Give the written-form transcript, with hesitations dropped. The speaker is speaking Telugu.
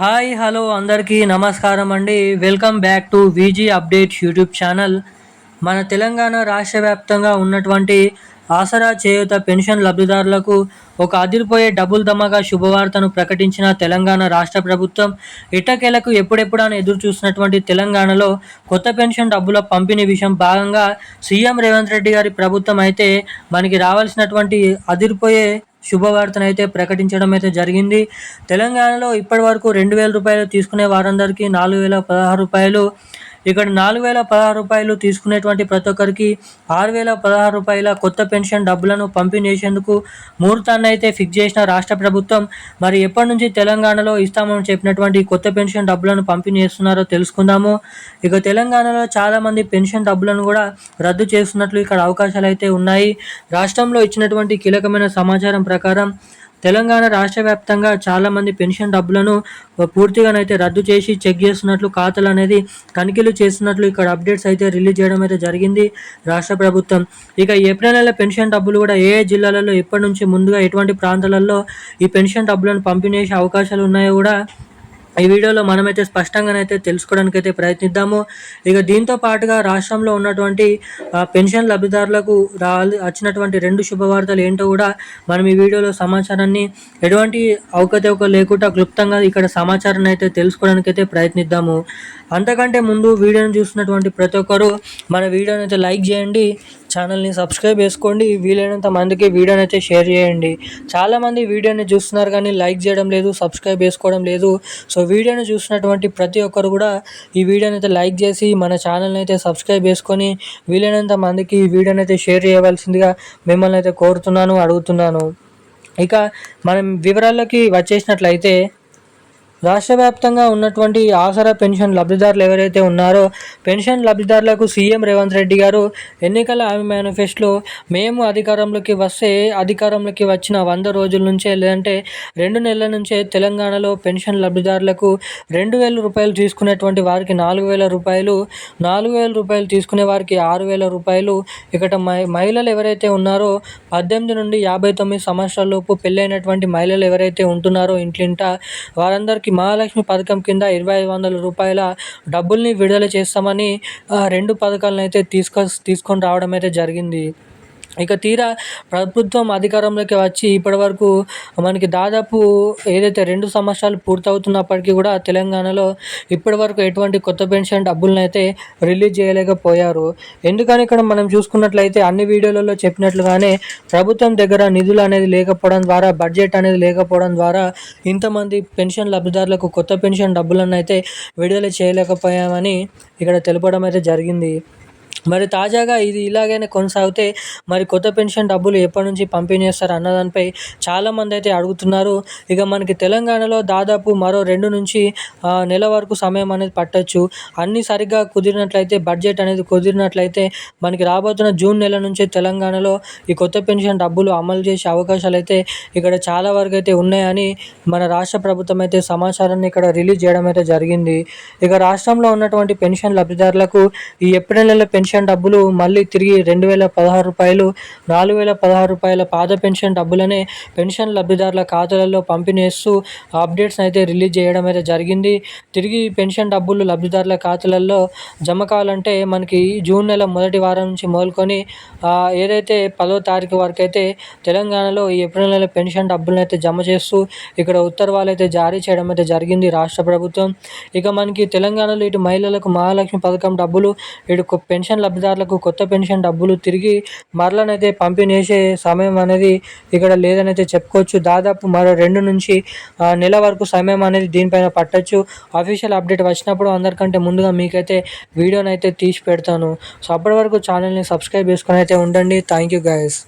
హాయ్ హలో అందరికీ నమస్కారం అండి. Welcome back to VG updates YouTube channel. మన తెలంగాణ రాష్ట్ర వ్యాప్తంగా ఉన్నటువంటి ఆసరా చేయూత పెన్షన్ లబ్ధిదారులకు ఒక అదిరిపోయే డబుల్ ధమాకా శుభవార్తను ప్రకటించిన తెలంగాణ రాష్ట్ర ప్రభుత్వం. ఎట్టకేలకు ఎప్పుడెప్పుడని ఎదురు చూసినటువంటి తెలంగాణలో కొత్త పెన్షన్ డబ్బుల పంపిణీ విషయం భాగంగా సీఎం రేవంత్ రెడ్డి గారి ప్రభుత్వం అయితే మనకి రావాల్సినటువంటి అదిరిపోయే శుభవార్తనైతే ప్రకటించడం అయితే జరిగింది. తెలంగాణలో ఇప్పటివరకు 2,000 రూపాయలు తీసుకునే వారందరికీ 4,016 రూపాయలు, ఇక్కడ 4,016 రూపాయలు తీసుకునేటువంటి ప్రతి ఒక్కరికి 6,016 రూపాయల కొత్త పెన్షన్ డబ్బులను పంపిణీ చేసేందుకు ముహూర్తాన్ని అయితే ఫిక్స్ చేసిన రాష్ట్ర ప్రభుత్వం. మరి ఎప్పటి నుంచి తెలంగాణలో ఇస్తామని చెప్పినటువంటి కొత్త పెన్షన్ డబ్బులను పంపిణీ చేస్తున్నారో తెలుసుకుందాము. ఇక తెలంగాణలో చాలామంది పెన్షన్ డబ్బులను కూడా రద్దు చేస్తున్నట్లు ఇక్కడ అవకాశాలు అయితే ఉన్నాయి. రాష్ట్రంలో ఇచ్చినటువంటి కీలకమైన సమాచారం ప్రకారం తెలంగాణ రాష్ట్ర వ్యాప్తంగా చాలామంది పెన్షన్ డబ్బులను పూర్తిగానైతే రద్దు చేసి చెక్ చేస్తున్నట్లు, ఖాతాలు అనేది తనిఖీలు చేస్తున్నట్లు ఇక్కడ అప్డేట్స్ అయితే రిలీజ్ చేయడం అయితే జరిగింది రాష్ట్ర ప్రభుత్వం. ఇక ఏప్రిల్ నెల పెన్షన్ డబ్బులు కూడా ఏ జిల్లాలలో ఎప్పటి నుంచి ముందుగా ఎటువంటి ప్రాంతాలలో ఈ పెన్షన్ డబ్బులను పంపిణీ చేసే అవకాశాలు ఉన్నాయో కూడా ఈ వీడియోలో మనమైతే స్పష్టంగానైతే తెలుసుకోవడానికి అయితే ప్రయత్నిద్దాము. ఇక దీంతో పాటుగా రాష్ట్రంలో ఉన్నటువంటి పెన్షన్ లబ్ధిదారులకు వచ్చినటువంటి 2 శుభవార్తలు ఏంటో కూడా మనం ఈ వీడియోలో సమాచారాన్ని ఎటువంటి అవకతవకలు లేకుండా క్లుప్తంగా ఇక్కడ సమాచారాన్ని అయితే తెలుసుకోవడానికి అయితే ప్రయత్నిద్దాము. అంతకంటే ముందు వీడియోని చూస్తున్నటువంటి ప్రతి ఒక్కరు మన వీడియోని అయితే లైక్ చేయండి, ఛానల్ని సబ్స్క్రైబ్ చేసుకోండి, వీలైనంత మందికి వీడియోని అయితే షేర్ చేయండి. చాలామంది వీడియోని చూస్తున్నారు కానీ లైక్ చేయడం లేదు, సబ్స్క్రైబ్ చేసుకోవడం లేదు. సో వీడియోని చూసినటువంటి ప్రతి ఒక్కరు కూడా ఈ వీడియోని అయితే లైక్ చేసి మన ఛానల్ని అయితే సబ్స్క్రైబ్ చేసుకొని వీలైనంత మందికి ఈ వీడియోని అయితే షేర్ చేయవలసిందిగా మిమ్మల్ని అయితే కోరుతున్నాను, అడుగుతున్నాను. ఇక మనం వివరాల్లోకి వచ్చేసినట్లయితే రాష్ట్ర వ్యాప్తంగా ఉన్నటువంటి ఆసరా పెన్షన్ లబ్ధిదారులు ఎవరైతే ఉన్నారో పెన్షన్ లబ్ధిదారులకు సీఎం రేవంత్ రెడ్డి గారు ఎన్నికల హామీ మేనిఫెస్టోలో మేము అధికారంలోకి వచ్చిన 100 రోజుల నుంచే లేదంటే 2 నెలల నుంచే తెలంగాణలో పెన్షన్ లబ్ధిదారులకు 2,000 రూపాయలు తీసుకునేటువంటి వారికి 4,000 రూపాయలు, 4,000 రూపాయలు తీసుకునే వారికి 6,000 రూపాయలు. ఇక్కడ మహిళలు ఎవరైతే ఉన్నారో 18 నుండి 59 సంవత్సరాల లోపు పెళ్ళైనటువంటి మహిళలు ఎవరైతే ఉంటున్నారో ఇంట్లింట వారందరికీ మహాలక్ష్మి పథకం కింద 2,500 రూపాయల డబ్బుల్ని విడుదల చేస్తామని 2 పథకాలను అయితే తీసుకొని రావడం అయితే జరిగింది. ఇక తీరా ప్రభుత్వం అధికారంలోకి వచ్చి ఇప్పటివరకు మనకి దాదాపు ఏదైతే 2 సంవత్సరాలు పూర్తవుతున్నప్పటికీ కూడా తెలంగాణలో ఇప్పటివరకు ఎటువంటి కొత్త పెన్షన్ డబ్బులను అయితే రిలీజ్ చేయలేకపోయారు. ఎందుకని ఇక్కడ మనం చూసుకున్నట్లయితే అన్ని వీడియోలలో చెప్పినట్లుగానే ప్రభుత్వం దగ్గర నిధులు అనేది లేకపోవడం ద్వారా, బడ్జెట్ అనేది లేకపోవడం ద్వారా ఇంతమంది పెన్షన్ లబ్ధిదారులకు కొత్త పెన్షన్ డబ్బులను అయితే విడుదల చేయలేకపోయామని ఇక్కడ తెలపడం అయితే జరిగింది. మరి తాజాగా ఇది ఇలాగైనా కొనసాగితే మరి కొత్త పెన్షన్ డబ్బులు ఎప్పటి నుంచి పంపిణీ చేస్తారు అన్నదానిపై చాలామంది అయితే అడుగుతున్నారు. ఇక మనకి తెలంగాణలో దాదాపు మరో 2 నుంచి నెల వరకు సమయం అనేది పట్టొచ్చు. అన్నీ సరిగ్గా కుదిరినట్లయితే, బడ్జెట్ అనేది కుదిరినట్లయితే మనకి రాబోతున్న జూన్ నెల నుంచే తెలంగాణలో ఈ కొత్త పెన్షన్ డబ్బులు అమలు చేసే అవకాశాలు అయితే ఇక్కడ చాలా వరకు అయితే ఉన్నాయని మన రాష్ట్ర ప్రభుత్వం అయితే సమాచారాన్ని ఇక్కడ రిలీజ్ చేయడం అయితే జరిగింది. ఇక రాష్ట్రంలో ఉన్నటువంటి పెన్షన్ లబ్ధిదారులకు ఈ ఏప్రిల్ నెల పెన్షన్ డబ్బులు మళ్ళీ తిరిగి 2,016 రూపాయలు, 4,016 రూపాయల పాత పెన్షన్ డబ్బులనే పెన్షన్ లబ్ధిదారుల ఖాతాలలో పంపిణీ చేస్తూ అప్డేట్స్ అయితే రిలీజ్ చేయడం అయితే జరిగింది. తిరిగి పెన్షన్ డబ్బులు లబ్ధిదారుల ఖాతాలలో జమ కావాలంటే మనకి జూన్ నెల మొదటి వారం నుంచి మొదలుకొని ఏదైతే 10వ తారీఖు వరకు అయితే తెలంగాణలో ఈ ఏప్రిల్ నెల పెన్షన్ డబ్బులను అయితే జమ చేస్తూ ఇక్కడ ఉత్తర్వులు అయితే జారీ చేయడం అయితే జరిగింది రాష్ట్ర ప్రభుత్వం. ఇక మనకి తెలంగాణలో ఇటు మహిళలకు మహాలక్ష్మి పథకం డబ్బులు, ఇటు పెన్షన్ లబ్ధిదారులకు కొత్త పెన్షన్ డబ్బులు తిరిగి మరలనైతే పంపిణీ చేసే సమయం అనేది ఇక్కడ లేదనైతే చెప్పుకోవచ్చు. దాదాపు మరో 2 నుంచి నెల వరకు సమయం అనేది దీనిపైన పట్టొచ్చు. అఫీషియల్ అప్డేట్ వచ్చినప్పుడు అందరికంటే ముందుగా మీకైతే వీడియోని అయితే తీసి పెడతాను. సో అప్పటి వరకు ఛానల్ని సబ్స్క్రైబ్ చేసుకొని అయితే ఉండండి. Thank you guys.